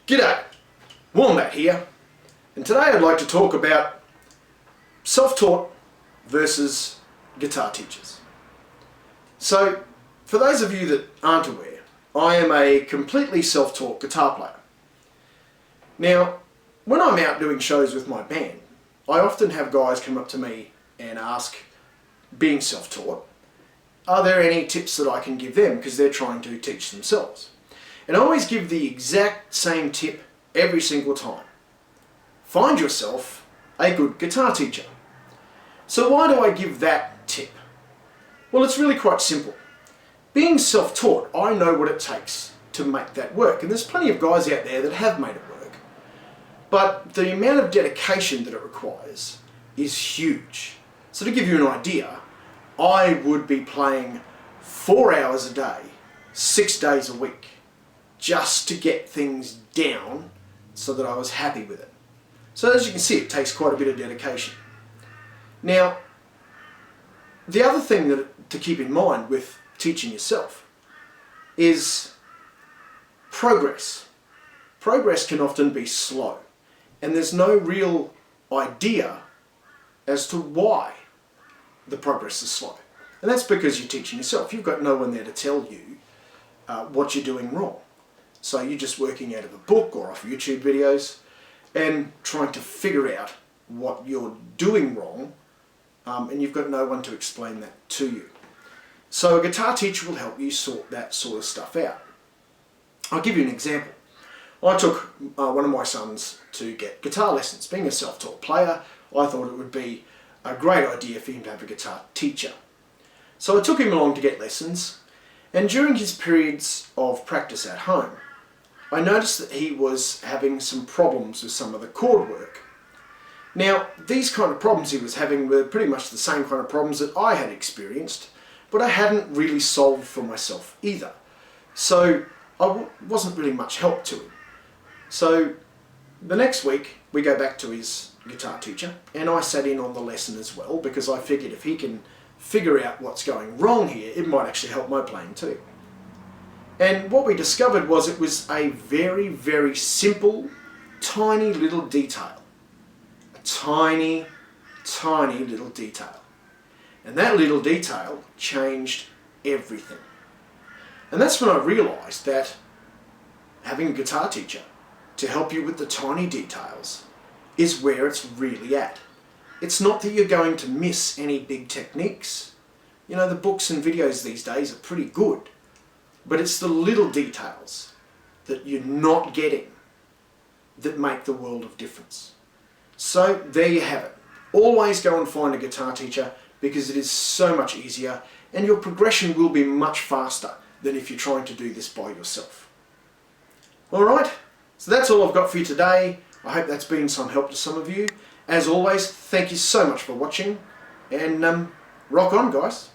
G'day, Wombat here, and today I'd like to talk about self-taught versus guitar teachers. So, for those of you that aren't aware, I am a completely self-taught guitar player. Now, when I'm out doing shows with my band, I often have guys come up to me and ask, being self-taught, are there any tips that I can give them because they're trying to teach themselves? And I always give the exact same tip every single time. Find yourself a good guitar teacher. So why do I give that tip? Well, it's really quite simple. Being self-taught, I know what it takes to make that work. And there's plenty of guys out there that have made it work. But the amount of dedication that it requires is huge. So to give you an idea, I would be playing 4 hours a day, 6 days a week, just to get things down so that I was happy with it. So as you can see, it takes quite a bit of dedication. Now, the other thing to keep in mind with teaching yourself is progress. Progress can often be slow, and there's no real idea as to why the progress is slow. And that's because you're teaching yourself. You've got no one there to tell you what you're doing wrong. So you're just working out of a book or off YouTube videos and trying to figure out what you're doing wrong, and you've got no one to explain that to you. So a guitar teacher will help you sort that sort of stuff out. I'll give you an example. I took one of my sons to get guitar lessons. Being a self-taught player, I thought it would be a great idea for him to have a guitar teacher. So I took him along to get lessons, and during his periods of practice at home, I noticed that he was having some problems with some of the chord work. Now, these kind of problems he was having were pretty much the same kind of problems that I had experienced, but I hadn't really solved for myself either. So I wasn't really much help to him. So the next week, we go back to his guitar teacher, and I sat in on the lesson as well, because I figured if he can figure out what's going wrong here, it might actually help my playing too. And what we discovered was it was a very, very simple, tiny little detail. A tiny, tiny little detail. And that little detail changed everything. And that's when I realised that having a guitar teacher to help you with the tiny details is where it's really at. It's not that you're going to miss any big techniques. You know, the books and videos these days are pretty good. But it's the little details that you're not getting that make the world of difference. So there you have it. Always go and find a guitar teacher because it is so much easier and your progression will be much faster than if you're trying to do this by yourself. Alright, so that's all I've got for you today. I hope that's been some help to some of you. As always, thank you so much for watching and rock on, guys.